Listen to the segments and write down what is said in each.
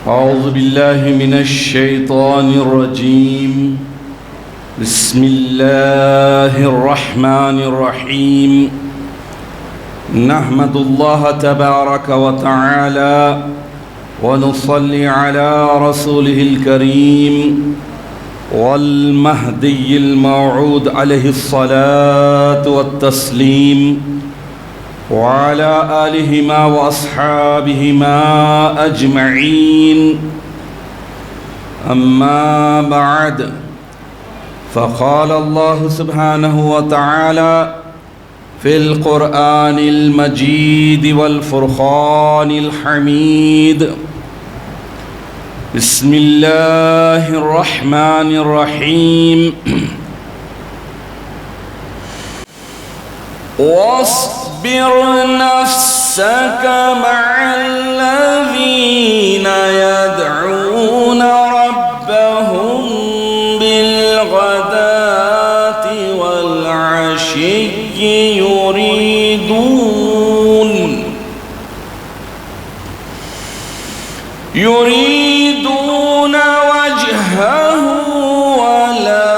أعوذ بالله من الشيطان الرجيم. بسم الله الرحمن الرحيم. نحمد الله تبارك وتعالى ونصلي على رسوله الكريم والمهدي الموعود عليه الصلاة والتسليم وعلى آلهما وأصحابهما أجمعين. أما بعد، فقال الله سبحانه وتعالى في القرآن المجيد والفرقان الحميد: بسم الله الرحمن الرحيم. واصبر نفسك مع الذين يدعون ربهم بالغداة والعشي يريدون وجهه ولا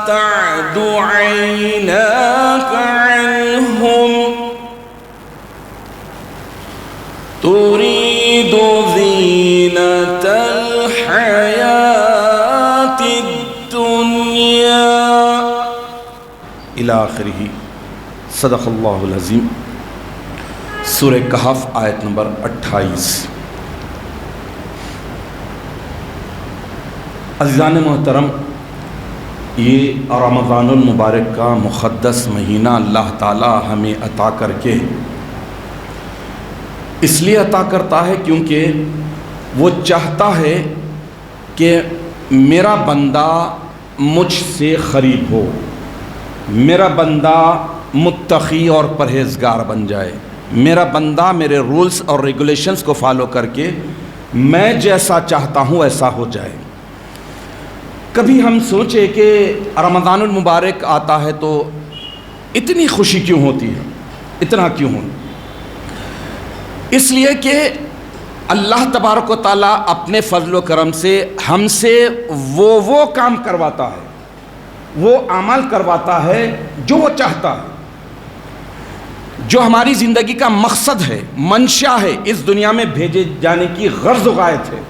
تعد عيناك عنهم تريد زينة الحياة الدنيا إلى آخره. صدق اللہ العظیم. سورہ کہف آیت نمبر 28. عزیزان محترم، یہ رمضان المبارک کا مقدس مہینہ اللہ تعالی ہمیں عطا کر کے اس لیے عطا کرتا ہے کیونکہ وہ چاہتا ہے کہ میرا بندہ مجھ سے قریب ہو، میرا بندہ متقی اور پرہیزگار بن جائے، میرا بندہ میرے رولز اور ریگولیشنز کو فالو کر کے میں جیسا چاہتا ہوں ایسا ہو جائے. کبھی ہم سوچے کہ رمضان المبارک آتا ہے تو اتنی خوشی کیوں ہوتی ہے، اتنا کیوں ہو؟ اس لیے کہ اللہ تبارک و تعالیٰ اپنے فضل و کرم سے ہم سے وہ کام کرواتا ہے، وہ عمل کرواتا ہے جو وہ چاہتا ہے، جو ہماری زندگی کا مقصد ہے، منشا ہے، اس دنیا میں بھیجے جانے کی غرض و غایت ہے.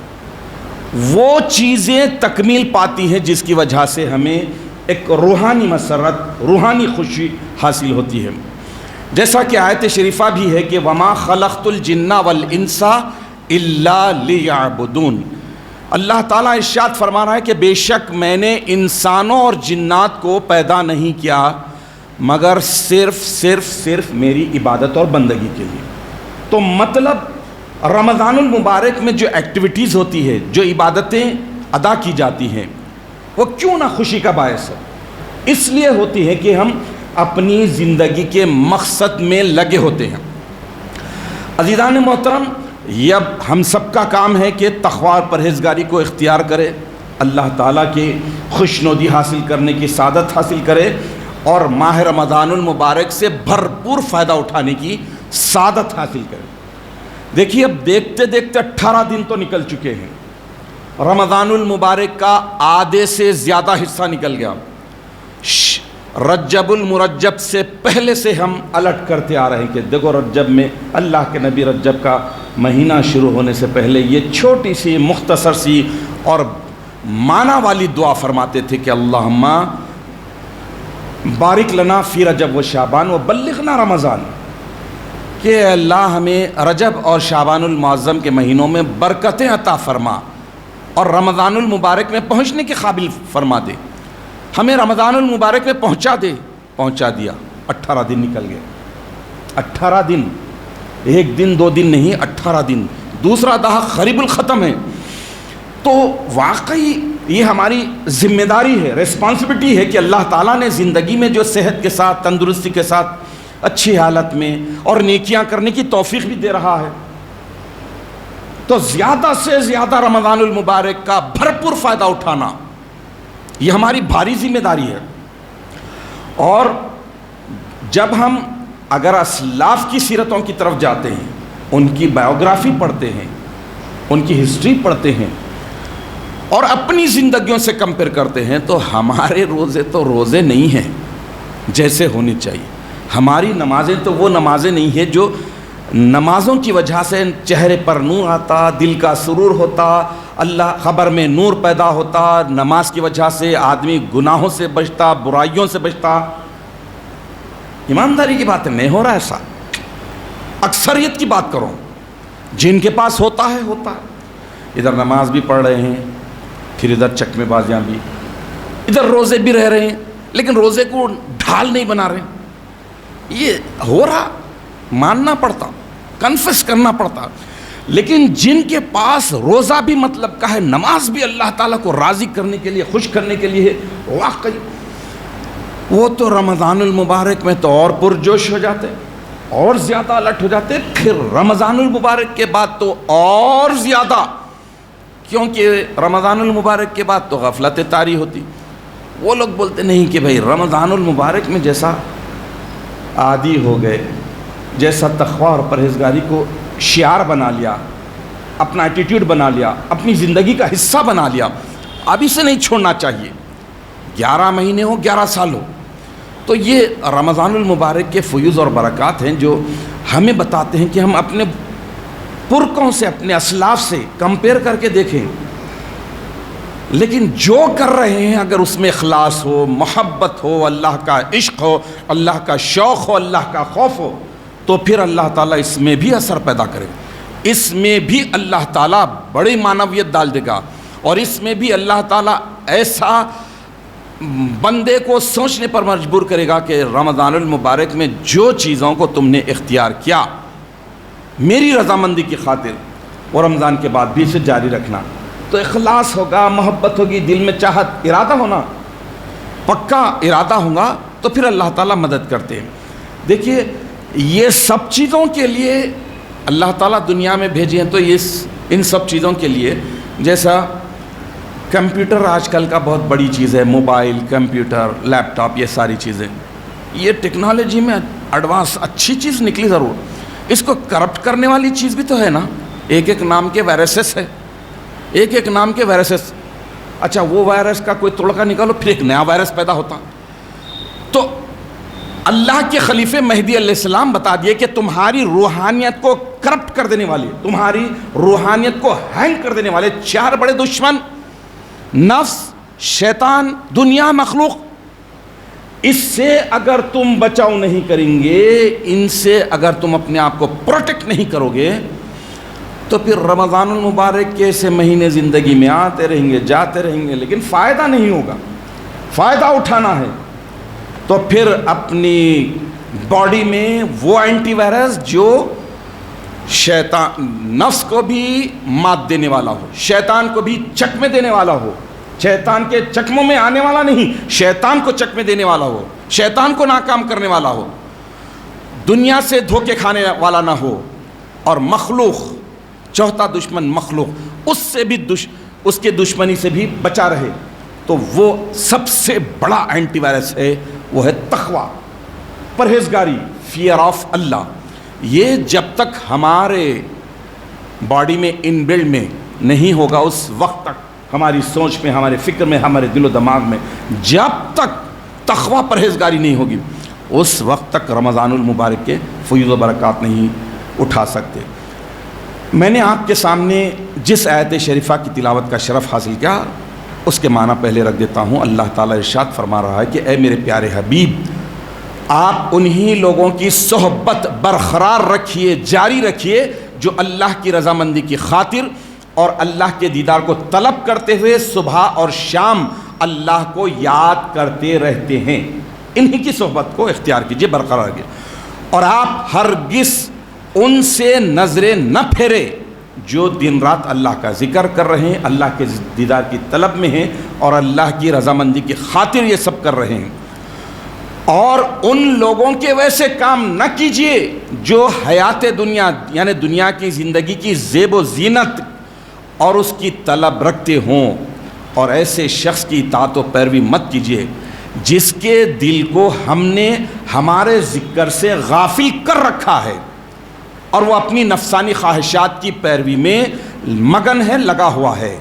وہ چیزیں تکمیل پاتی ہیں جس کی وجہ سے ہمیں ایک روحانی مسرت، روحانی خوشی حاصل ہوتی ہے. جیسا کہ آیت شریفہ بھی ہے کہ وَمَا خَلَقْتُ الْجِنَّ وَالْإِنسَ إِلَّا لِيَعْبُدُونَ. اللہ تعالیٰ ارشاد فرما رہا ہے کہ بے شک میں نے انسانوں اور جنات کو پیدا نہیں کیا مگر صرف میری عبادت اور بندگی کے لیے. تو مطلب رمضان المبارک میں جو ایکٹیویٹیز ہوتی ہے، جو عبادتیں ادا کی جاتی ہیں، وہ کیوں نہ خوشی کا باعث ہے؟ اس لیے ہوتی ہے کہ ہم اپنی زندگی کے مقصد میں لگے ہوتے ہیں. عزیزان محترم، یہ اب ہم سب کا کام ہے کہ تقوی اور پرہیزگاری کو اختیار کرے، اللہ تعالیٰ کے خوشنودی حاصل کرنے کی سعادت حاصل کرے اور ماہ رمضان المبارک سے بھرپور فائدہ اٹھانے کی سعادت حاصل کرے. دیکھیے، اب دیکھتے دیکھتے 18 دن تو نکل چکے ہیں. رمضان المبارک کا آدھے سے زیادہ حصہ نکل گیا. رجب المرجب سے پہلے سے ہم الٹ کرتے آ رہے ہیں کہ دیکھو، رجب میں اللہ کے نبی رجب کا مہینہ شروع ہونے سے پہلے یہ چھوٹی سی مختصر سی اور معنی والی دعا فرماتے تھے کہ اللہم بارک لنا فی رجب و شعبان و بلغنا رمضان، کہ اللہ ہمیں رجب اور شعبان المعظم کے مہینوں میں برکتیں عطا فرما اور رمضان المبارک میں پہنچنے کے قابل فرما دے. ہمیں رمضان المبارک میں پہنچا دیا. 18 دن نکل گئے. 18 دن، ایک دن دو دن نہیں، 18 دن. دوسرا دہا قریب الختم ہے. تو واقعی یہ ہماری ذمہ داری ہے، ریسپانسبلٹی ہے کہ اللہ تعالیٰ نے زندگی میں جو صحت کے ساتھ، تندرستی کے ساتھ، اچھی حالت میں اور نیکیاں کرنے کی توفیق بھی دے رہا ہے. تو زیادہ سے زیادہ رمضان المبارک کا بھرپور فائدہ اٹھانا یہ ہماری بھاری ذمہ داری ہے. اور جب ہم اگر اسلاف کی سیرتوں کی طرف جاتے ہیں، ان کی بایوگرافی پڑھتے ہیں، ان کی ہسٹری پڑھتے ہیں اور اپنی زندگیوں سے کمپیئر کرتے ہیں تو ہمارے روزے تو روزے نہیں ہیں جیسے ہونی چاہیے. ہماری نمازیں تو وہ نمازیں نہیں ہیں جو نمازوں کی وجہ سے چہرے پر نور آتا، دل کا سرور ہوتا، اللہ خبر میں نور پیدا ہوتا، نماز کی وجہ سے آدمی گناہوں سے بچتا، برائیوں سے بچتا. ایمانداری کی بات ہے، نہیں ہو رہا ایسا. اکثریت کی بات کرو، جن کے پاس ہوتا ہے ادھر نماز بھی پڑھ رہے ہیں، پھر ادھر چکمے بازیاں بھی، ادھر روزے بھی رہ رہے ہیں، لیکن روزے کو ڈھال نہیں بنا رہے. یہ ہو رہا، ماننا پڑتا، کنفیس کرنا پڑتا. لیکن جن کے پاس روزہ بھی مطلب کا ہے، نماز بھی اللہ تعالیٰ کو راضی کرنے کے لیے، خوش کرنے کے لیے ہے، واقعی وہ تو رمضان المبارک میں تو اور پرجوش ہو جاتے، اور زیادہ الرٹ ہو جاتے. پھر رمضان المبارک کے بعد تو اور زیادہ، کیونکہ رمضان المبارک کے بعد تو غفلت طاری ہوتی. وہ لوگ بولتے نہیں کہ بھائی رمضان المبارک میں جیسا عادی ہو گئے، جیسا تقویٰ اور پرہیزگاری کو شعار بنا لیا، اپنا ایٹیٹیوڈ بنا لیا، اپنی زندگی کا حصہ بنا لیا، اب اسے نہیں چھوڑنا چاہیے. 11 مہینے ہو، 11 سال ہو. تو یہ رمضان المبارک کے فیوز اور برکات ہیں جو ہمیں بتاتے ہیں کہ ہم اپنے پرکوں سے، اپنے اسلاف سے کمپیئر کر کے دیکھیں. لیکن جو کر رہے ہیں اگر اس میں اخلاص ہو، محبت ہو، اللہ کا عشق ہو، اللہ کا شوق ہو، اللہ کا خوف ہو، تو پھر اللہ تعالیٰ اس میں بھی اثر پیدا کرے. اس میں بھی اللہ تعالیٰ بڑی معنویت ڈال دے گا، اور اس میں بھی اللہ تعالیٰ ایسا بندے کو سوچنے پر مجبور کرے گا کہ رمضان المبارک میں جو چیزوں کو تم نے اختیار کیا میری رضامندی کی خاطر، وہ رمضان کے بعد بھی اسے جاری رکھنا. تو اخلاص ہوگا، محبت ہوگی، دل میں چاہت، ارادہ ہونا، پکا ارادہ ہوگا تو پھر اللہ تعالیٰ مدد کرتے ہیں. دیکھیے یہ سب چیزوں کے لیے اللہ تعالیٰ دنیا میں بھیجے ہیں. تو ان سب چیزوں کے لیے، جیسا کمپیوٹر آج کل کا بہت بڑی چیز ہے، موبائل، کمپیوٹر، لیپ ٹاپ، یہ ساری چیزیں، یہ ٹیکنالوجی میں ایڈوانس اچھی چیز نکلی ضرور. اس کو کرپٹ کرنے والی چیز بھی تو ہے نا. ایک نام کے وائرسز ہے، ایک نام کے وائرسز. اچھا وہ وائرس کا کوئی توڑکا نکالو، پھر ایک نیا وائرس پیدا ہوتا. تو اللہ کے خلیفہ مہدی علیہ السلام بتا دیے کہ تمہاری روحانیت کو کرپٹ کر دینے والے، تمہاری روحانیت کو ہینگ کر دینے والے 4 بڑے دشمن، نفس، شیطان، دنیا، مخلوق. اس سے اگر تم بچاؤ نہیں کریں گے، ان سے اگر تم اپنے آپ کو پروٹیکٹ نہیں کرو گے، تو پھر رمضان المبارک کے ایسے مہینے زندگی میں آتے رہیں گے، جاتے رہیں گے، لیکن فائدہ نہیں ہوگا. فائدہ اٹھانا ہے تو پھر اپنی باڈی میں وہ اینٹی وائرس جو شیطان، نفس کو بھی مات دینے والا ہو، شیطان کو بھی چکمے دینے والا ہو، شیطان کے چکموں میں آنے والا نہیں، شیطان کو چکمے دینے والا ہو، شیطان کو ناکام کرنے والا ہو، دنیا سے دھوکے کھانے والا نہ ہو، اور مخلوق، چوتھا دشمن مخلوق، اس سے بھی اس کے دشمنی سے بھی بچا رہے. تو وہ سب سے بڑا اینٹی وائرس ہے، وہ ہے تقویٰ، پرہیزگاری، فیئر آف اللہ. یہ جب تک ہمارے باڈی میں ان بلڈ میں نہیں ہوگا، اس وقت تک ہماری سوچ میں، ہمارے فکر میں، ہمارے دل و دماغ میں جب تک تقویٰ پرہیزگاری نہیں ہوگی، اس وقت تک رمضان المبارک کے فیوز و برکات نہیں اٹھا سکتے. میں نے آپ کے سامنے جس آیت شریفہ کی تلاوت کا شرف حاصل کیا، اس کے معنی پہلے رکھ دیتا ہوں. اللہ تعالیٰ ارشاد فرما رہا ہے کہ اے میرے پیارے حبیب، آپ انہی لوگوں کی صحبت برقرار رکھیے، جاری رکھیے جو اللہ کی رضامندی کی خاطر اور اللہ کے دیدار کو طلب کرتے ہوئے صبح اور شام اللہ کو یاد کرتے رہتے ہیں. انہی کی صحبت کو اختیار کیجیے، برقرار رکھیے. اور آپ ہرگز ان سے نظریں نہ پھیرے جو دن رات اللہ کا ذکر کر رہے ہیں، اللہ کے دیدار کی طلب میں ہیں اور اللہ کی رضامندی کی خاطر یہ سب کر رہے ہیں. اور ان لوگوں کے ویسے کام نہ کیجئے جو حیات دنیا یعنی دنیا کی زندگی کی زیب و زینت اور اس کی طلب رکھتے ہوں. اور ایسے شخص کی اطاعت و پیروی مت کیجئے جس کے دل کو ہم نے ہمارے ذکر سے غافل کر رکھا ہے اور وہ اپنی نفسانی خواہشات کی پیروی میں مگن ہے، لگا ہوا ہے،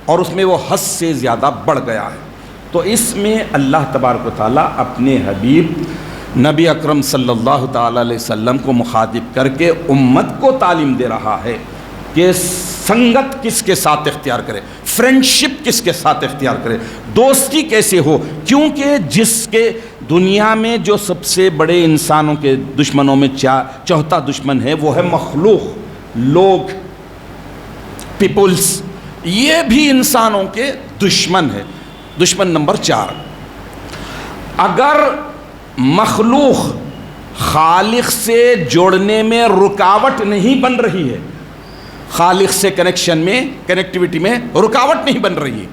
اور اس میں وہ حد سے زیادہ بڑھ گیا ہے۔ تو اس میں اللہ تبارک و تعالیٰ اپنے حبیب نبی اکرم صلی اللہ تعالیٰ علیہ وسلم کو مخاطب کر کے امت کو تعلیم دے رہا ہے کہ سنگت کس کے ساتھ اختیار کرے، فرینڈشپ کس کے ساتھ اختیار کرے، دوستی کیسے ہو، کیونکہ جس کے دنیا میں جو سب سے بڑے انسانوں کے دشمنوں میں چوتھا دشمن ہے وہ ہے مخلوق، لوگ، پیپلز، یہ بھی انسانوں کے دشمن ہے، دشمن نمبر 4۔ اگر مخلوق خالق سے جوڑنے میں رکاوٹ نہیں بن رہی ہے، خالق سے کنیکشن میں، کنیکٹیوٹی میں رکاوٹ نہیں بن رہی ہے،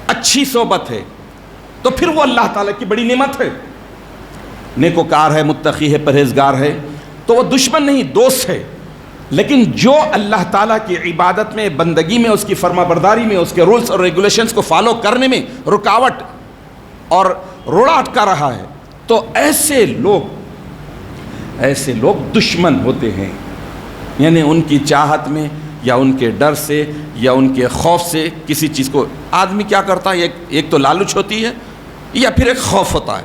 اچھی صحبت ہے، تو پھر وہ اللہ تعالیٰ کی بڑی نعمت ہے، نیکوکار ہے، متقی ہے، پرہیزگار ہے، تو وہ دشمن نہیں، دوست ہے۔ لیکن جو اللہ تعالیٰ کی عبادت میں، بندگی میں، اس کی فرما برداری میں، اس کے رولز اور ریگولیشنز کو فالو کرنے میں رکاوٹ اور روڑا اٹکا رہا ہے، تو ایسے لوگ دشمن ہوتے ہیں، یعنی ان کی چاہت میں یا ان کے ڈر سے یا ان کے خوف سے کسی چیز کو، آدمی کیا کرتا ہے، ایک تو لالچ ہوتی ہے یا پھر ایک خوف ہوتا ہے،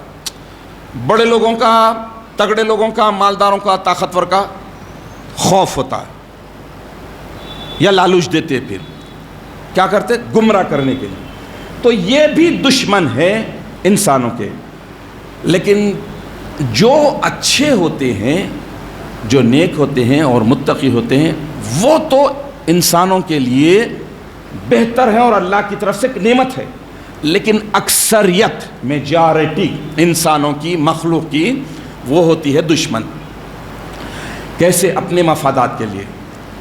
بڑے لوگوں کا، تگڑے لوگوں کا، مالداروں کا، طاقتور کا خوف ہوتا ہے یا لالچ دیتے، پھر کیا کرتے، گمراہ کرنے کے لیے، تو یہ بھی دشمن ہے انسانوں کے۔ لیکن جو اچھے ہوتے ہیں، جو نیک ہوتے ہیں اور متقی ہوتے ہیں، وہ تو انسانوں کے لیے بہتر ہے اور اللہ کی طرف سے ایک نعمت ہے، لیکن اکثریت، میجارٹی انسانوں کی، مخلوق کی، وہ ہوتی ہے دشمن۔ کیسے؟ اپنے مفادات کے لیے،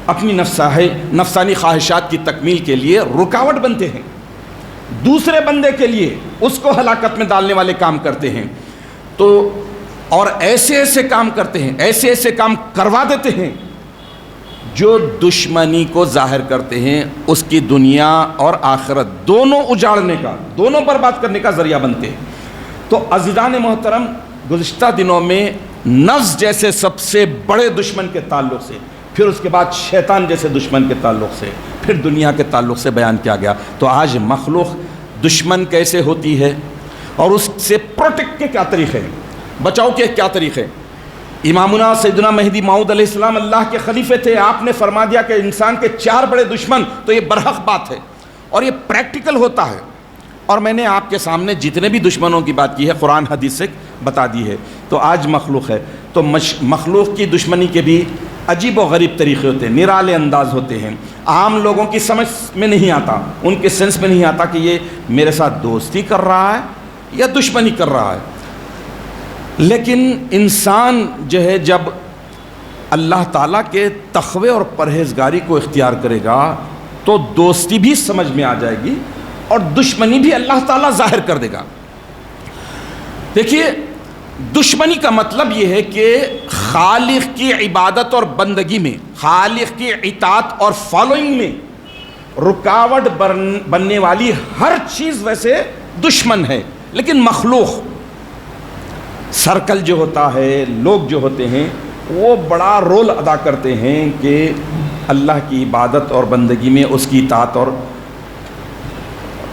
اپنی نفسانی خواہشات کی تکمیل کے لیے رکاوٹ بنتے ہیں، دوسرے بندے کے لیے اس کو ہلاکت میں ڈالنے والے کام کرتے ہیں، تو اور ایسے کام کرتے ہیں، ایسے کام کروا دیتے ہیں جو دشمنی کو ظاہر کرتے ہیں، اس کی دنیا اور آخرت دونوں اجاڑنے کا، دونوں برباد کرنے کا ذریعہ بنتے ہیں۔ تو عزیزان محترم، گزشتہ دنوں میں نفس جیسے سب سے بڑے دشمن کے تعلق سے، پھر اس کے بعد شیطان جیسے دشمن کے تعلق سے، پھر دنیا کے تعلق سے بیان کیا گیا۔ تو آج مخلوق دشمن کیسے ہوتی ہے اور اس سے پروٹیکٹ کے کیا طریقے ہیں، بچاؤ کے کیا طریقے۔ امامنا سیدنا مہدی موعود علیہ السلام اللہ کے خلیفے تھے، آپ نے فرما دیا کہ انسان کے 4 بڑے دشمن، تو یہ برحق بات ہے اور یہ پریکٹیکل ہوتا ہے، اور میں نے آپ کے سامنے جتنے بھی دشمنوں کی بات کی ہے قرآن حدیث سے بتا دی ہے۔ تو آج مخلوق ہے، تو مخلوق کی دشمنی کے بھی عجیب و غریب طریقے ہوتے ہیں، نرالے انداز ہوتے ہیں، عام لوگوں کی سمجھ میں نہیں آتا، ان کے سینس میں نہیں آتا کہ یہ میرے ساتھ دوستی کر رہا ہے یا دشمنی کر رہا ہے۔ لیکن انسان جو ہے، جب اللہ تعالیٰ کے تقوی اور پرہیزگاری کو اختیار کرے گا تو دوستی بھی سمجھ میں آ جائے گی اور دشمنی بھی اللہ تعالیٰ ظاہر کر دے گا۔ دیکھیے، دشمنی کا مطلب یہ ہے کہ خالق کی عبادت اور بندگی میں، خالق کی اطاعت اور فالوئنگ میں رکاوٹ بننے والی ہر چیز ویسے دشمن ہے۔ لیکن مخلوق، سرکل جو ہوتا ہے، لوگ جو ہوتے ہیں، وہ بڑا رول ادا کرتے ہیں کہ اللہ کی عبادت اور بندگی میں، اس کی اطاعت اور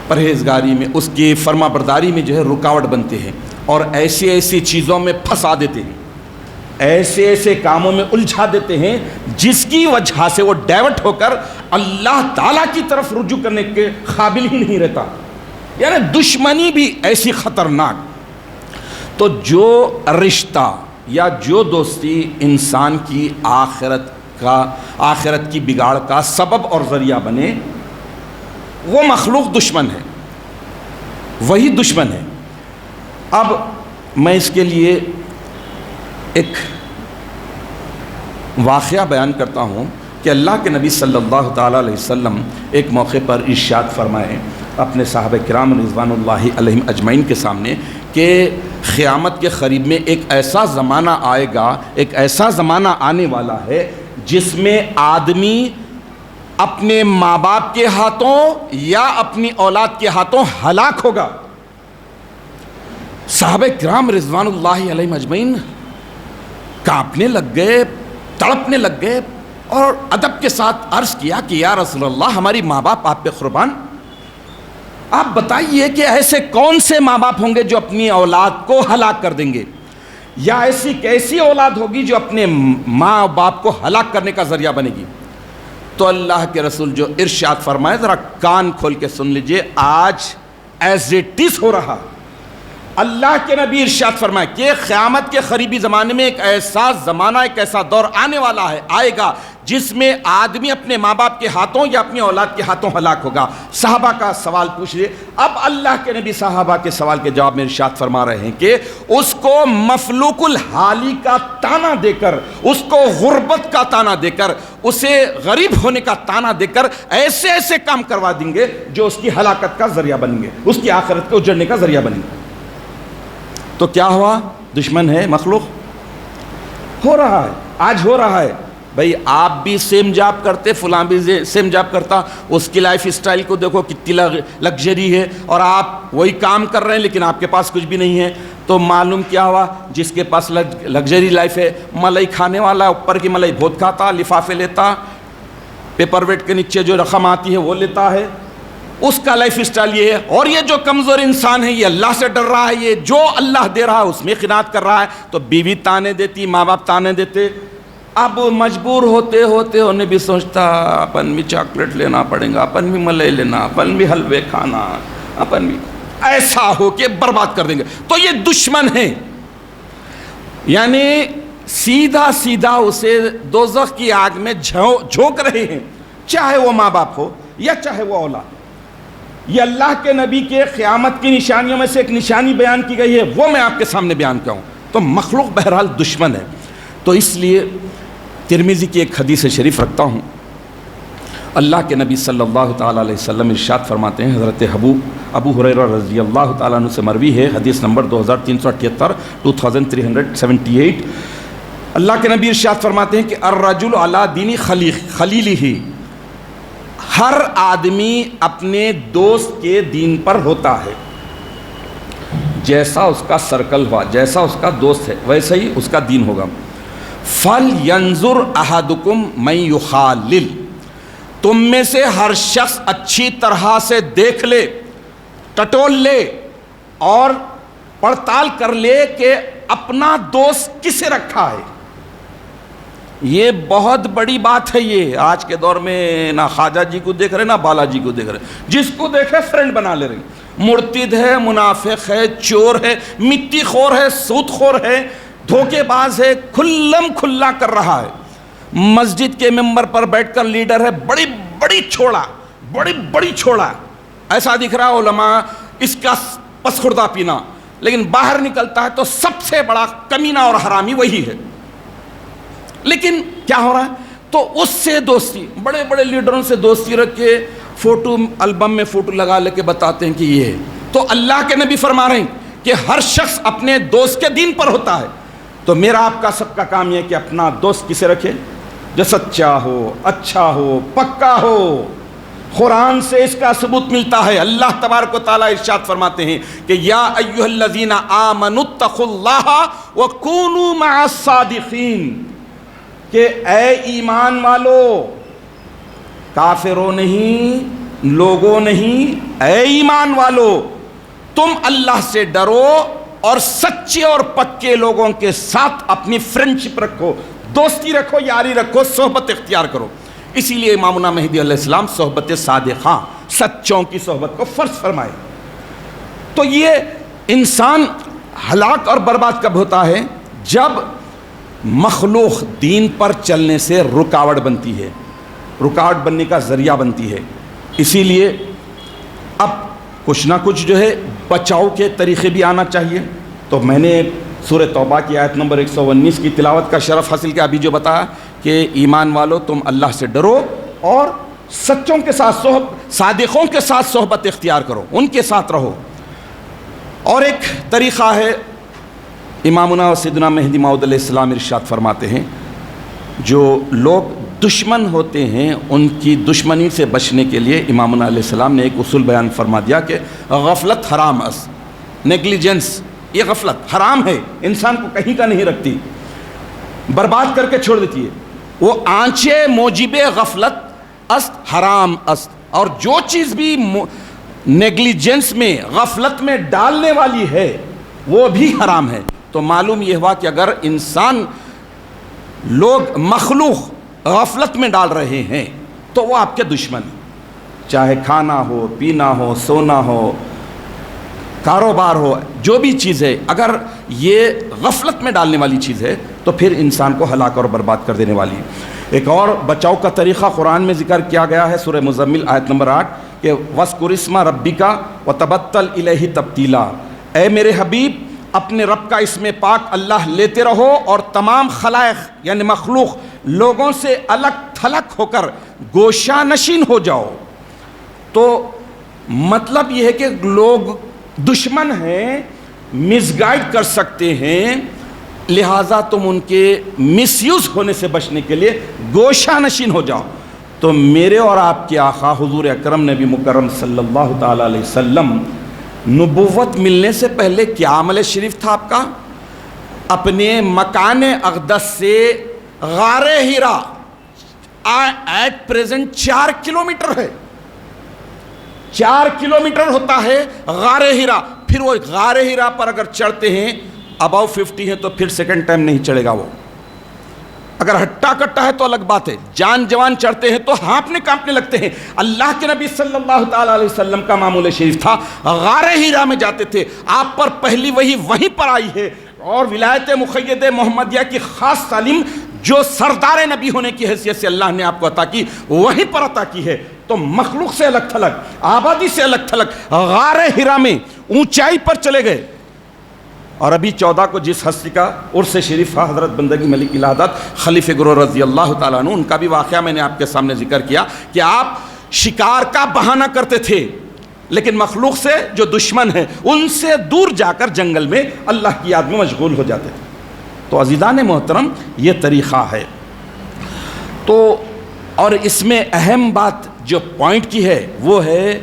پرہیزگاری میں، اس کی فرما برداری میں جو ہے رکاوٹ بنتے ہیں، اور ایسی چیزوں میں پھنسا دیتے ہیں، ایسے کاموں میں الجھا دیتے ہیں جس کی وجہ سے وہ ڈائیورٹ ہو کر اللہ تعالیٰ کی طرف رجوع کرنے کے قابل ہی نہیں رہتا۔ یعنی دشمنی بھی ایسی خطرناک۔ تو جو رشتہ یا جو دوستی انسان کی آخرت کی بگاڑ کا سبب اور ذریعہ بنے، وہ مخلوق دشمن ہے، وہی دشمن ہے۔ اب میں اس کے لیے ایک واقعہ بیان کرتا ہوں کہ اللہ کے نبی صلی اللہ تعالیٰ علیہ وسلم ایک موقع پر ارشاد فرمائے اپنے صحابہ کرام رضوان اللہ علیہم اجمعین کے سامنے کہ قیامت کے قریب میں ایک ایسا زمانہ آئے گا، ایک ایسا زمانہ آنے والا ہے جس میں آدمی اپنے ماں باپ کے ہاتھوں یا اپنی اولاد کے ہاتھوں ہلاک ہوگا۔ صحابہ کرام رضوان اللہ علیہم اجمعین کانپنے لگ گئے، تڑپنے لگ گئے، اور ادب کے ساتھ عرض کیا کہ یا رسول اللہ ہماری ماں باپ آپ پہ قربان، آپ بتائیے کہ ایسے کون سے ماں باپ ہوں گے جو اپنی اولاد کو ہلاک کر دیں گے، یا ایسی کیسی اولاد ہوگی جو اپنے ماں باپ کو ہلاک کرنے کا ذریعہ بنے گی؟ تو اللہ کے رسول جو ارشاد فرمائے، ذرا کان کھول کے سن لیجئے، آج ایز اٹ از ہو رہا۔ اللہ کے نبی ارشاد فرمائے کہ قیامت کے قریبی زمانے میں ایک ایسا زمانہ، ایک ایسا دور آنے والا ہے، آئے گا، جس میں آدمی اپنے ماں باپ کے ہاتھوں یا اپنی اولاد کے ہاتھوں ہلاک ہوگا۔ صحابہ کا سوال پوچھ رہے، اب اللہ کے نبی صحابہ کے سوال کے جواب میں ارشاد فرما رہے ہیں کہ اس کو مفلوق الحالی کا تانا دے کر، اس کو غربت کا تانا دے کر، اسے غریب ہونے کا تانا دے کر ایسے ایسے کام کروا دیں گے جو اس کی ہلاکت کا ذریعہ بنیں گے، اس کی آخرت کے اجڑنے کا ذریعہ بنیں گے۔ تو کیا ہوا؟ دشمن ہے مخلوق، ہو رہا ہے، آج ہو رہا ہے۔ بھئی آپ بھی سیم جاب کرتے، فلاں بھی سیم جاب کرتا، اس کی لائف اسٹائل کو دیکھو کتنی لگژری ہے، اور آپ وہی کام کر رہے ہیں لیکن آپ کے پاس کچھ بھی نہیں ہے۔ تو معلوم کیا ہوا؟ جس کے پاس لگژری لائف ہے، ملائی کھانے والا، اوپر کی ملائی بہت کھاتا، لفافے لیتا، پیپر ویٹ کے نیچے جو رقم آتی ہے وہ لیتا ہے، اس کا لائف اسٹائل یہ ہے۔ اور یہ جو کمزور انسان ہے، یہ اللہ سے ڈر رہا ہے، یہ جو اللہ دے رہا ہے اس میں قناعت کر رہا ہے، تو بیوی تانے دیتی، ماں باپ تانے دیتے، اب مجبور ہوتے ہوتے انہیں بھی سوچتا اپن بھی چاکلیٹ لینا پڑے گا، اپن بھی ملائی لینا، اپن بھی حلوے کھانا، اپن بھی، ایسا ہو کہ برباد کر دیں گے۔ تو یہ دشمن ہے، یعنی سیدھا سیدھا اسے دوزخ کی آگ میں جھونک رہے ہیں، چاہے وہ ماں باپ ہو یا چاہے وہ اولاد۔ یہ اللہ کے نبی کے قیامت کی نشانیوں میں سے ایک نشانی بیان کی گئی ہے، وہ میں آپ کے سامنے بیان کروں۔ تو مخلوق بہرحال دشمن ہے۔ تو اس لیے ترمذی کی ایک حدیث شریف رکھتا ہوں، اللہ کے نبی صلی اللہ تعالیٰ علیہ وسلم ارشاد فرماتے ہیں، حضرت ابو ہریرہ رضی اللہ تعالیٰ عنہ سے مروی ہے، حدیث نمبر 2378، 2378۔ اللہ کے نبی ارشاد فرماتے ہیں کہ الرجل علی دین خلیلہ، ہر آدمی اپنے دوست کے دین پر ہوتا ہے، جیسا اس کا سرکل ہوا، جیسا اس کا دوست ہے ویسا ہی اس کا دین ہوگا۔ فَلْيَنْظُرْ أَحَدُكُمْ مَنْ يُخَالِلْ، تم میں سے ہر شخص اچھی طرح سے دیکھ لے، ٹٹول لے اور پڑتال کر لے کہ اپنا دوست کسے رکھا ہے۔ یہ بہت بڑی بات ہے۔ یہ آج کے دور میں نہ خواجہ جی کو دیکھ رہے نہ بالا جی کو دیکھ رہے، جس کو دیکھے فرینڈ بنا لے رہے، مرتد ہے، منافق ہے، چور ہے، مٹی خور ہے، سود خور ہے، دھوکے باز ہے، کھلم کھلا کر رہا ہے۔ مسجد کے ممبر پر بیٹھ کر لیڈر ہے، بڑی بڑی چھوڑا، ایسا دکھ رہا ہے علماء اس کا پسخوردہ پینا، لیکن باہر نکلتا ہے تو سب سے بڑا کمینہ اور حرامی وہی ہے۔ لیکن کیا ہو رہا ہے؟ تو اس سے دوستی، بڑے بڑے لیڈروں سے دوستی رکھ کے فوٹو البم میں فوٹو لگا لے کے بتاتے ہیں کہ یہ ہے۔ تو اللہ کے نبی فرما رہے ہیں کہ ہر شخص اپنے دوست کے دین پر ہوتا ہے۔ تو میرا آپ کا سب کا کام یہ ہے کہ اپنا دوست کسے رکھے؟ جو سچا ہو، اچھا ہو، پکا ہو۔ قرآن سے اس کا ثبوت ملتا ہے۔ اللہ تبارک و تعالیٰ ارشاد فرماتے ہیں کہ یا ایھا الذین آمنوا اتقوا اللہ وکونوا مع الصادقین، کہ اے ایمان والو، کافروں نہیں، لوگوں نہیں، اے ایمان والو، تم اللہ سے ڈرو اور سچے اور پکے لوگوں کے ساتھ اپنی فرینڈشپ رکھو، دوستی رکھو، یاری رکھو، صحبت اختیار کرو۔ اسی لیے امامنا مہدی علیہ السلام صحبت صادقاں، سچوں کی صحبت کو فرض فرمائے۔ تو یہ انسان ہلاک اور برباد کب ہوتا ہے؟ جب مخلوق دین پر چلنے سے رکاوٹ بنتی ہے، رکاوٹ بننے کا ذریعہ بنتی ہے۔ اسی لیے اب کچھ نہ کچھ جو ہے بچاؤ کے طریقے بھی آنا چاہیے۔ تو میں نے سورہ توبہ کی آیت نمبر 119 کی تلاوت کا شرف حاصل کیا، ابھی جو بتایا کہ ایمان والو تم اللہ سے ڈرو اور سچوں کے ساتھ صادقوں کے ساتھ صحبت اختیار کرو، ان کے ساتھ رہو۔ اور ایک طریقہ ہے، امامنا و سیدنا مہدی موعود علیہ السلام ارشاد فرماتے ہیں، جو لوگ دشمن ہوتے ہیں ان کی دشمنی سے بچنے کے لیے امامنا علیہ السلام نے ایک اصول بیان فرما دیا کہ غفلت حرام اس، نیگلیجنس، یہ غفلت حرام ہے، انسان کو کہیں کا نہیں رکھتی، برباد کر کے چھوڑ دیتی ہے۔ وہ آنچے موجب غفلت است حرام است، اور جو چیز بھی نیگلیجنس میں غفلت میں ڈالنے والی ہے وہ بھی حرام ہے۔ تو معلوم یہ ہوا کہ اگر انسان لوگ مخلوق غفلت میں ڈال رہے ہیں تو وہ آپ کے دشمن ہیں، چاہے کھانا ہو، پینا ہو، سونا ہو، کاروبار ہو، جو بھی چیز ہے، اگر یہ غفلت میں ڈالنے والی چیز ہے تو پھر انسان کو ہلاک اور برباد کر دینے والی ہے۔ ایک اور بچاؤ کا طریقہ قرآن میں ذکر کیا گیا ہے، سورہ مزمل آیت نمبر 8 کہ وَاذْكُرِ اسْمَ رَبِّكَ وَتَبَتَّلْ إِلَيْهِ تَبْتِيلًا، اے میرے حبیب اپنے رب کا اسم پاک اللہ لیتے رہو اور تمام خلائق یعنی مخلوق لوگوں سے الگ تھلگ ہو کر گوشہ نشین ہو جاؤ۔ تو مطلب یہ ہے کہ لوگ دشمن ہیں، مس گائیڈ کر سکتے ہیں، لہٰذا تم ان کے مس یوز ہونے سے بچنے کے لیے گوشہ نشین ہو جاؤ۔ تو میرے اور آپ کے آقا حضور اکرم نبی مکرم صلی اللہ تعالیٰ علیہ وسلم نبوت ملنے سے پہلے کیا عمل شریف تھا آپ کا؟ اپنے مکان اقدس سے غار ہیرا ایٹ پریزنٹ 4 کلومیٹر ہے، 4 کلومیٹر ہوتا ہے غار ہیرا۔ پھر وہ غار ہیرا پر اگر چڑھتے ہیں اباؤ 50 ہیں تو پھر سیکنڈ ٹائم نہیں چڑھے گا وہ، اگر ہٹا کٹا ہے تو الگ بات ہے، جان جوان چڑھتے ہیں تو ہانپنے کانپنے لگتے ہیں۔ اللہ کے نبی صلی اللہ تعالیٰ علیہ وسلم کا معمول شریف تھا، غار ہیرا میں جاتے تھے، آپ پر پہلی وحی وہیں پر آئی ہے، اور ولایت مقید محمدیہ کی خاص تعلیم جو سردار نبی ہونے کی حیثیت سے اللہ نے آپ کو عطا کی وہیں پر عطا کی ہے۔ تو مخلوق سے الگ تھلگ، آبادی سے الگ تھلگ غار ہیرا میں اونچائی پر چلے گئے۔ اور ابھی 14 کو جس ہستی کا عرس شریف تھا، حضرت بندگی ملک الہدات خلیفہ گرو رضی اللہ تعالیٰ عنہ، ان کا بھی واقعہ میں نے آپ کے سامنے ذکر کیا کہ آپ شکار کا بہانہ کرتے تھے، لیکن مخلوق سے جو دشمن ہیں ان سے دور جا کر جنگل میں اللہ کی یاد میں مشغول ہو جاتے تھے۔ تو عزیزان محترم یہ طریقہ ہے۔ تو اور اس میں اہم بات جو پوائنٹ کی ہے وہ ہے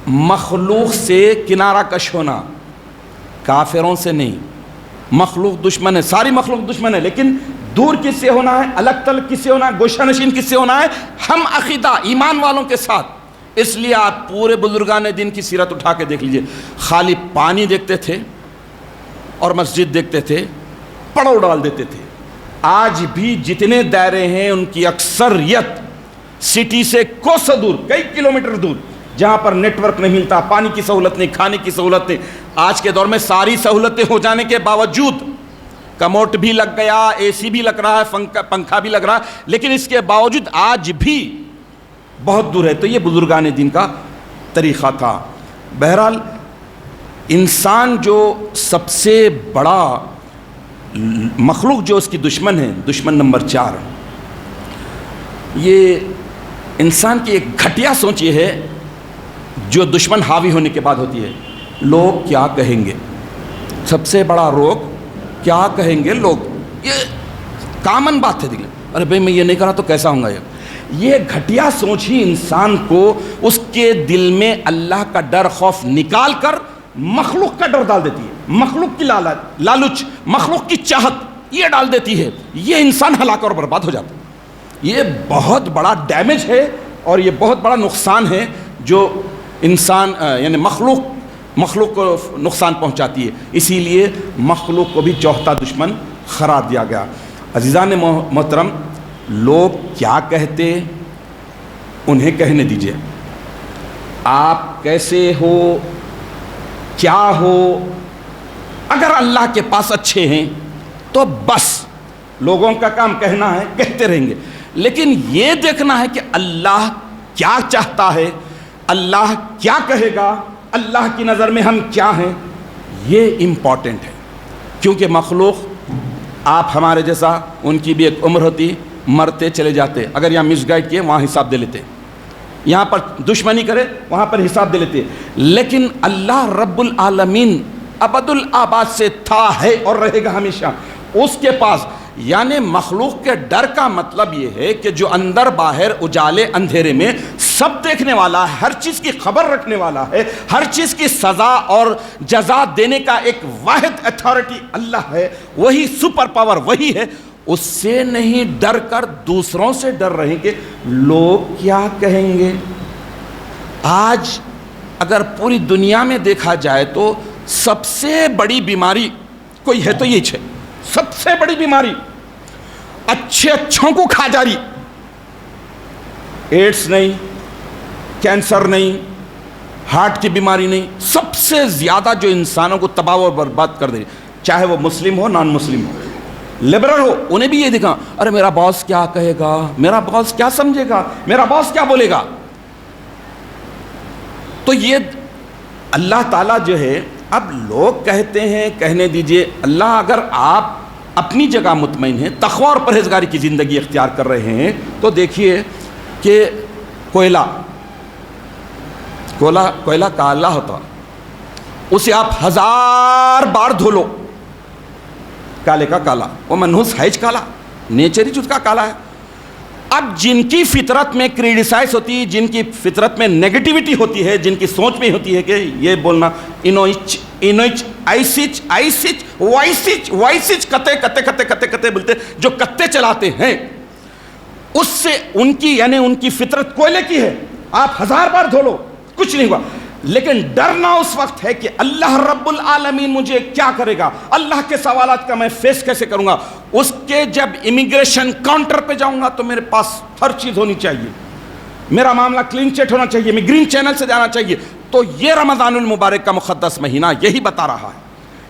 مخلوق سے کنارہ کش ہونا، کافروں سے نہیں۔ مخلوق دشمن ہے، ساری مخلوق دشمن ہے، لیکن دور کس سے ہونا ہے، الگ تلگ کس سے ہونا ہے، گوشہ نشین کس سے ہونا ہے، ہم عقیدہ ایمان والوں کے ساتھ۔ اس لیے آپ پورے بزرگان دین کی سیرت اٹھا کے دیکھ لیجئے، خالی پانی دیکھتے تھے اور مسجد دیکھتے تھے، پڑاؤ ڈال دیتے تھے۔ آج بھی جتنے دائرے ہیں ان کی اکثریت سٹی سے کوسوں دور، کئی کلومیٹر دور، جہاں پر نیٹ ورک نہیں ملتا، پانی کی سہولت نہیں، کھانے کی سہولت نہیں۔ آج کے دور میں ساری سہولتیں ہو جانے کے باوجود، کموڈ بھی لگ گیا، اے سی بھی لگ رہا ہے، پنکھا بھی لگ رہا ہے، لیکن اس کے باوجود آج بھی بہت دور ہے۔ تو یہ بزرگان دین کا طریقہ تھا۔ بہرحال انسان جو سب سے بڑا مخلوق جو اس کی دشمن ہے، دشمن نمبر 4، یہ انسان کی ایک گھٹیا سوچ یہ ہے جو دشمن حاوی ہونے کے بعد ہوتی ہے، لوگ کیا کہیں گے۔ سب سے بڑا روگ کیا کہیں گے لوگ، یہ کامن بات ہے۔ دل ارے بھائی میں یہ نہیں کرا تو کیسا ہوں گا۔ یہ گھٹیا سوچ ہی انسان کو اس کے دل میں اللہ کا ڈر خوف نکال کر مخلوق کا ڈر ڈال دیتی ہے، مخلوق کی لالچ، مخلوق کی چاہت یہ ڈال دیتی ہے، یہ انسان ہلاک اور برباد ہو جاتا ہے۔ یہ بہت بڑا ڈیمیج ہے اور یہ بہت بڑا نقصان ہے جو انسان یعنی مخلوق کو نقصان پہنچاتی ہے۔ اسی لیے مخلوق کو بھی چوتھا دشمن قرار دیا گیا۔ عزیزان محترم، لوگ کیا کہتے انہیں کہنے دیجئے، آپ کیسے ہو، کیا ہو، اگر اللہ کے پاس اچھے ہیں تو بس لوگوں کا کام کہنا ہے، کہتے رہیں گے، لیکن یہ دیکھنا ہے کہ اللہ کیا چاہتا ہے، اللہ کیا کہے گا، اللہ کی نظر میں ہم کیا ہیں، یہ امپورٹنٹ ہے۔ کیونکہ مخلوق آپ ہمارے جیسا، ان کی بھی ایک عمر ہوتی، مرتے چلے جاتے، اگر یہاں مس گائیڈ کیے وہاں حساب دے لیتے، یہاں پر دشمنی کرے وہاں پر حساب دے لیتے، لیکن اللہ رب العالمین ابد الآباد سے تھا، ہے اور رہے گا ہمیشہ، اس کے پاس۔ یعنی مخلوق کے ڈر کا مطلب یہ ہے کہ جو اندر باہر اجالے اندھیرے میں سب دیکھنے والا ہے، ہر چیز کی خبر رکھنے والا ہے، ہر چیز کی سزا اور جزا دینے کا ایک واحد اتھارٹی اللہ ہے، وہی سپر پاور وہی ہے، اس سے نہیں ڈر کر دوسروں سے ڈر رہے کہ لوگ کیا کہیں گے۔ آج اگر پوری دنیا میں دیکھا جائے تو سب سے بڑی بیماری کوئی ہے تو یہ ہے، سب سے بڑی بیماری اچھوں کو کھا جا رہی۔ ایڈز نہیں، کینسر نہیں، ہارٹ کی بیماری نہیں، سب سے زیادہ جو انسانوں کو تباہ و برباد کر دے، چاہے وہ مسلم ہو نان مسلم ہو، لبرل ہو، انہیں بھی یہ دکھا ارے میرا باس کیا کہے گا، میرا باس کیا سمجھے گا، میرا باس کیا بولے گا۔ تو یہ اللہ تعالیٰ جو ہے، اب لوگ کہتے ہیں کہنے دیجئے، اللہ اگر آپ اپنی جگہ مطمئن ہیں، تقوی اور پرہیزگاری کی زندگی اختیار کر رہے ہیں، تو دیکھیے کہ کوئلہ کالا ہوتا، اسے آپ 1000 بار دھو لو، کالے کا کالا، وہ منحوس ہے کالا، نیچر ہی اس کا کالا ہے۔ اب جن کی فطرت میں کریٹیسائز ہوتی ہے، جن کی فطرت میں نیگیٹیوٹی ہوتی ہے، جن کی سوچ میں ہوتی ہے کہ یہ بولنا انوچ آئسچ آئسچ وائسچ وائسچ کتے بولتے، جو کتے چلاتے ہیں، اس سے ان کی یعنی ان کی فطرت کوئلے کی ہے، آپ 1000 بار دھو لو کچھ نہیں ہوا۔ لیکن ڈرنا اس وقت ہے کہ اللہ رب العالمین مجھے کیا کرے گا، اللہ کے سوالات کا میں فیس کیسے کروں گا۔ اس کے جب امیگریشن کاؤنٹر پہ جاؤں گا تو میرے پاس ہر چیز ہونی چاہیے، میرا معاملہ کلین چٹ ہونا چاہیے، میں گرین چینل سے جانا چاہیے۔ تو یہ رمضان المبارک کا مقدس مہینہ یہی بتا رہا ہے،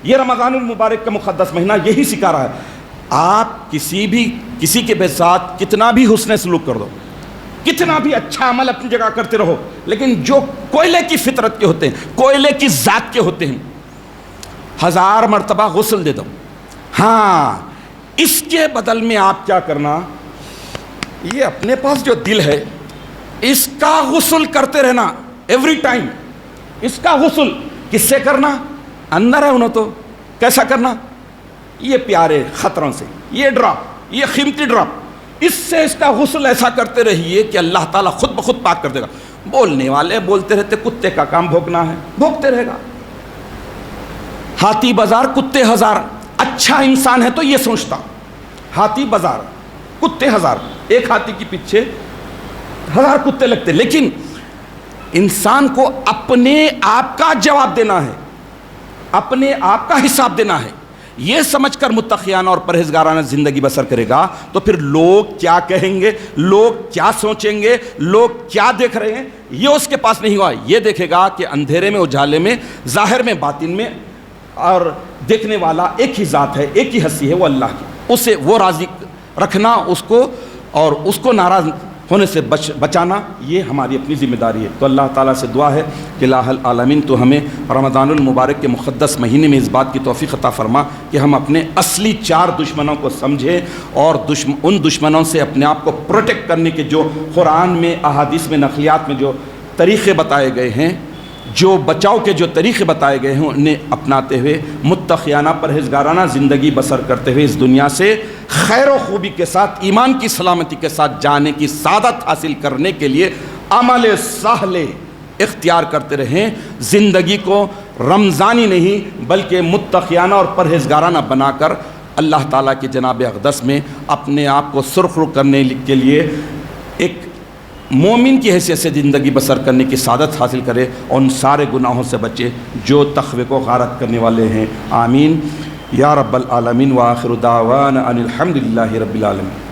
یہ رمضان المبارک کا مقدس مہینہ یہی سکھا رہا ہے۔ آپ کسی کے ساتھ کتنا بھی حسن سلوک کر دو، کتنا بھی اچھا عمل اپنی جگہ کرتے رہو، لیکن جو کوئلے کی فطرت کے ہوتے ہیں، کوئلے کی ذات کے ہوتے ہیں، 1000 مرتبہ غسل دے دو۔ ہاں، اس کے بدل میں آپ کیا کرنا، یہ اپنے پاس جو دل ہے اس کا غسل کرتے رہنا ایوری ٹائم۔ اس کا غسل کس سے کرنا، اندر ہے انہوں تو کیسا کرنا، یہ پیارے خطروں سے، یہ ڈراپ، یہ قیمتی ڈراپ، اس سے اس کا غسل ایسا کرتے رہیے کہ اللہ تعالیٰ خود بخود پاک کر دے گا۔ بولنے والے بولتے رہتے، کتے کا کام بھوکنا ہے، بھوکتے رہے گا۔ ہاتھی بازار کتے 1000، اچھا انسان ہے تو یہ سوچتا، ہاتھی بازار کتے 1000، ایک ہاتھی کے پیچھے 1000 کتے لگتے۔ لیکن انسان کو اپنے آپ کا جواب دینا ہے، اپنے آپ کا حساب دینا ہے۔ یہ سمجھ کر متقیانہ اور پرہیزگارانہ زندگی بسر کرے گا تو پھر لوگ کیا کہیں گے، لوگ کیا سوچیں گے، لوگ کیا دیکھ رہے ہیں، یہ اس کے پاس نہیں ہوا۔ یہ دیکھے گا کہ اندھیرے میں، اجالے میں، ظاہر میں، باطن میں، اور دیکھنے والا ایک ہی ذات ہے، ایک ہی ہستی ہے، وہ اللہ کی۔ اسے وہ راضی رکھنا، اس کو اور اس کو ناراض ہونے سے بچانا، یہ ہماری اپنی ذمہ داری ہے۔ تو اللہ تعالیٰ سے دعا ہے کہ الہ العالمین تو ہمیں رمضان المبارک کے مقدس مہینے میں اس بات کی توفیق عطا فرما کہ ہم اپنے اصلی 4 دشمنوں کو سمجھیں اور ان دشمنوں سے اپنے آپ کو پروٹیکٹ کرنے کے جو قرآن میں، احادیث میں، نقلیات میں جو طریقے بتائے گئے ہیں، جو بچاؤ کے جو طریقے بتائے گئے ہیں، انہیں اپناتے ہوئے متقیانہ پرہیزگارانہ زندگی بسر کرتے ہوئے اس دنیا سے خیر و خوبی کے ساتھ، ایمان کی سلامتی کے ساتھ جانے کی سعادت حاصل کرنے کے لیے عمل صالح اختیار کرتے رہیں۔ زندگی کو رمضانی نہیں بلکہ متقیانہ اور پرہیزگارانہ بنا کر اللہ تعالیٰ کے جناب اقدس میں اپنے آپ کو سرخرو کرنے کے لیے ایک مومن کی حیثیت سے زندگی بسر کرنے کی سعادت حاصل کرے اور ان سارے گناہوں سے بچے جو تقوی کو غارت کرنے والے ہیں۔ آمین یا رب العالمین، وآخر دعوانا ان الحمدللہ رب العالمین۔